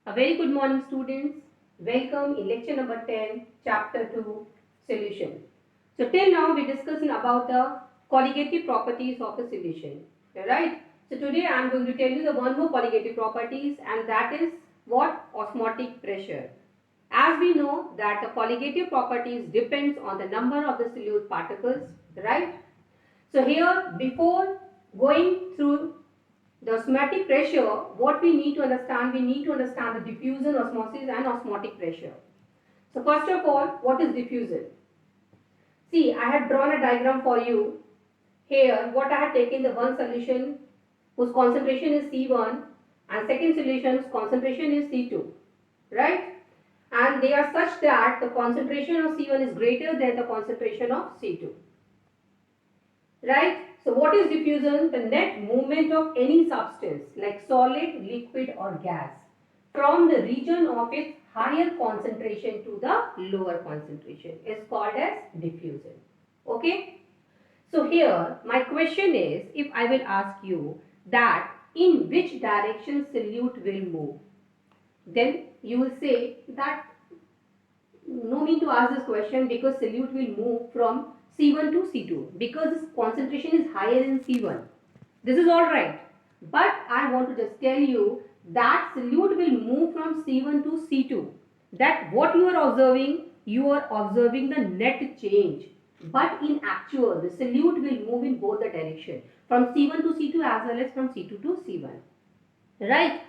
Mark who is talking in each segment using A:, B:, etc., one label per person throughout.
A: A very good morning, students. Welcome in lecture number 10, chapter 2, solution. So, till now we discussed about the colligative properties of a solution. Right? So, today I am going to tell you the one more colligative properties, and that is what? Osmotic pressure. As we know that the colligative properties depends on the number of the solute particles, right? So, here before going through the osmotic pressure, what we need to understand the diffusion, osmosis and osmotic pressure. So first of all, what is diffusion? See, I had drawn a diagram for you. Here, what I had taken the one solution whose concentration is C1 and second solution's concentration is C2, right? And they are such that the concentration of C1 is greater than the concentration of C2. Right? So what is diffusion? The net movement of any substance like solid, liquid or gas from the region of its higher concentration to the lower concentration is called as diffusion. Okay? So here my question is, if I will ask you that in which direction solute will move, then you will say that no need to ask this question because solute will move from C1 to C2 because its concentration is higher in C1. This is all right. But I want to just tell you that solute will move from C1 to C2. That what you are observing the net change. But in actual, the solute will move in both the direction. From C1 to C2 as well as from C2 to C1. Right?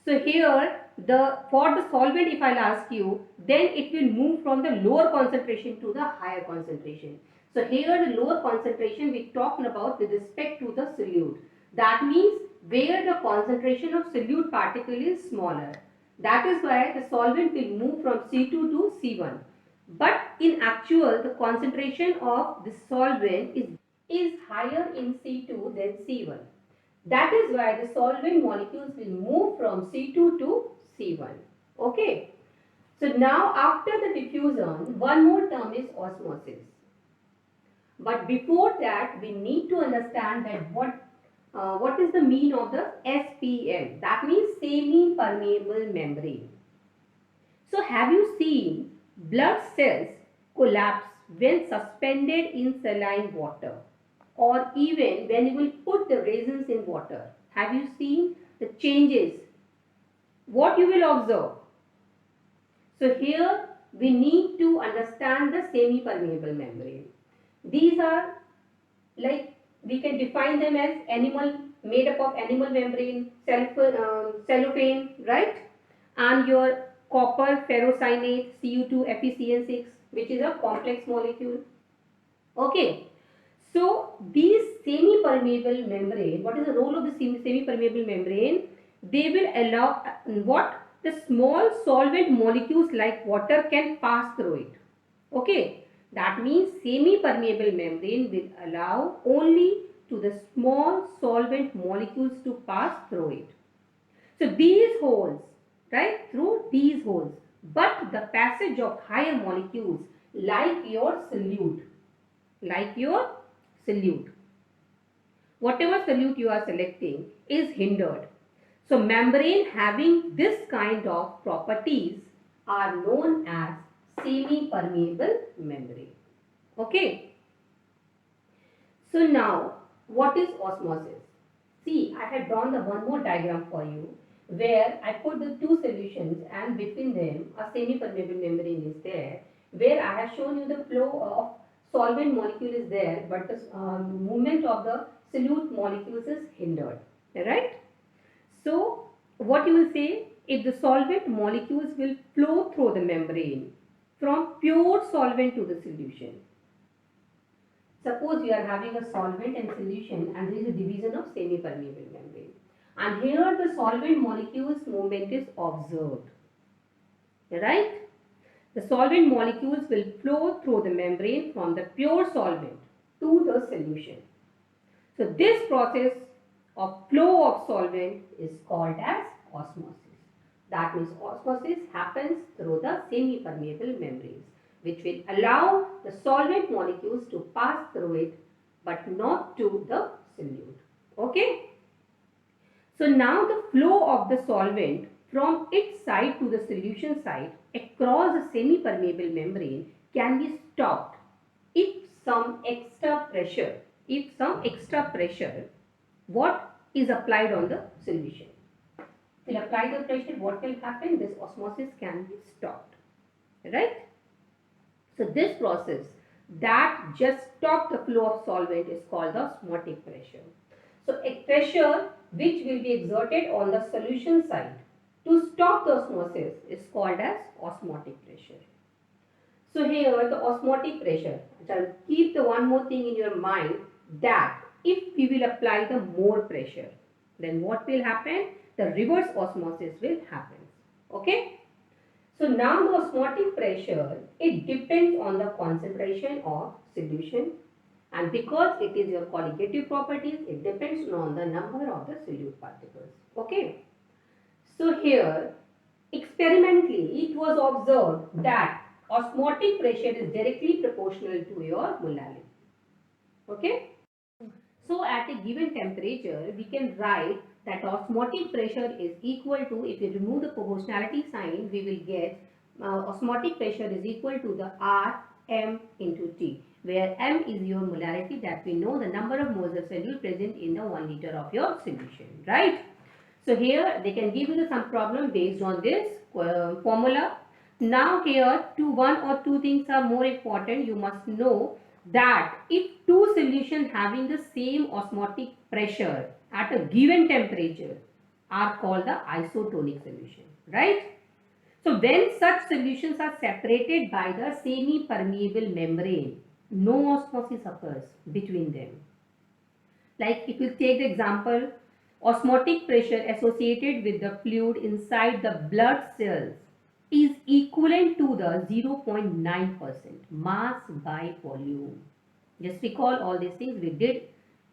A: So here the for the solvent, if I'll ask you, then it will move from the lower concentration to the higher concentration. So here the lower concentration we talked about with respect to the solute. That means where the concentration of solute particle is smaller. That is why the solvent will move from C2 to C1. But in actual, the concentration of the solvent is higher in C2 than C1. That is why the solvent molecules will move from C2 to C1. Okay. So now after the diffusion, one more term is osmosis. But before that, we need to understand that what is the mean of the SPM? That means semi-permeable membrane. So have you seen blood cells collapse when suspended in saline water, or even when you will put the raisins in water? Have you seen the changes? What you will observe? So here we need to understand the semi-permeable membrane. These are like we can define them as animal made up of animal membrane, cellophane, right? And your copper ferrocyanate Cu2 FeCN6, which is a complex molecule. Okay. So these semi-permeable membrane, what is the role of the semi-permeable membrane? They will allow what? The small solvent molecules like water can pass through it. Okay. That means semi-permeable membrane will allow only to the small solvent molecules to pass through it. So these holes, right, through these holes, but the passage of higher molecules like your solute, like your solute, whatever solute you are selecting is hindered. So membrane having this kind of properties are known as semi-permeable membrane. Okay. So now, what is osmosis? See, I have drawn the one more diagram for you where I put the two solutions and between them a semi-permeable membrane is there, where I have shown you the flow of solvent molecule is there, but the movement of the solute molecules is hindered. Right? So, what you will say, if the solvent molecules will flow through the membrane from pure solvent to the solution. Suppose we are having a solvent and solution and there is a division of semi-permeable membrane. And here the solvent molecules movement is observed. Right? The solvent molecules will flow through the membrane from the pure solvent to the solution. So this process of flow of solvent is called as osmosis. That means osmosis happens through the semi-permeable membranes, which will allow the solvent molecules to pass through it but not to the solute. Okay. So now the flow of the solvent from its side to the solution side across the semi-permeable membrane can be stopped if some extra pressure, what is applied on the solution. Will apply the pressure, what will happen? This osmosis can be stopped, right? So this process that just stop the flow of solvent is called the osmotic pressure. So a pressure which will be exerted on the solution side to stop the osmosis is called as osmotic pressure. So here the osmotic pressure, keep the one more thing in your mind, that if we will apply the more pressure, then what will happen? The reverse osmosis will happen. Okay. So now the osmotic pressure, it depends on the concentration of solution, and because it is your colligative properties, it depends on the number of the solute particles. Okay. So here experimentally it was observed that osmotic pressure is directly proportional to your molality. Okay. So at a given temperature, we can write that osmotic pressure is equal to, if we remove the proportionality sign, we will get osmotic pressure is equal to the Rm into T, where M is your molarity, that we know the number of moles of solute present in the 1 liter of your solution, right? So here they can give you some problem based on this formula. Now here one or two things are more important. You must know that if two solutions having the same osmotic pressure at a given temperature are called the isotonic solution, right? So when such solutions are separated by the semi-permeable membrane, no osmosis occurs between them. Like if you take the example, osmotic pressure associated with the fluid inside the blood cells is equivalent to the 0.9% mass by volume. Just recall all these things we did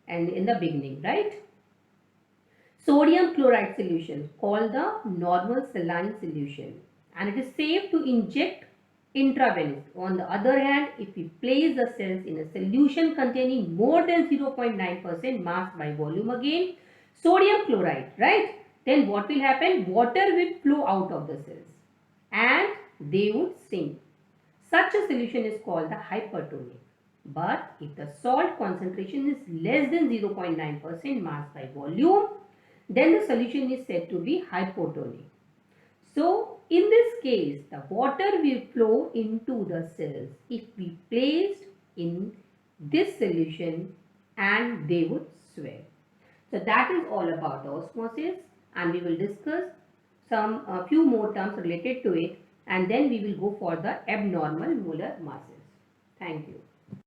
A: and in the beginning, right? Sodium chloride solution called the normal saline solution, and it is safe to inject intravenous. On the other hand, if we place the cells in a solution containing more than 0.9% mass by volume, again sodium chloride, right? Then what will happen? Water will flow out of the cells and they would sink. Such a solution is called the hypertonic. But if the salt concentration is less than 0.9% mass by volume, then the solution is said to be hypotonic. So, in this case, the water will flow into the cells if we placed in this solution and they would swell. So, that is all about the osmosis, and we will discuss some few more terms related to it, and then we will go for the abnormal molar masses. Thank you.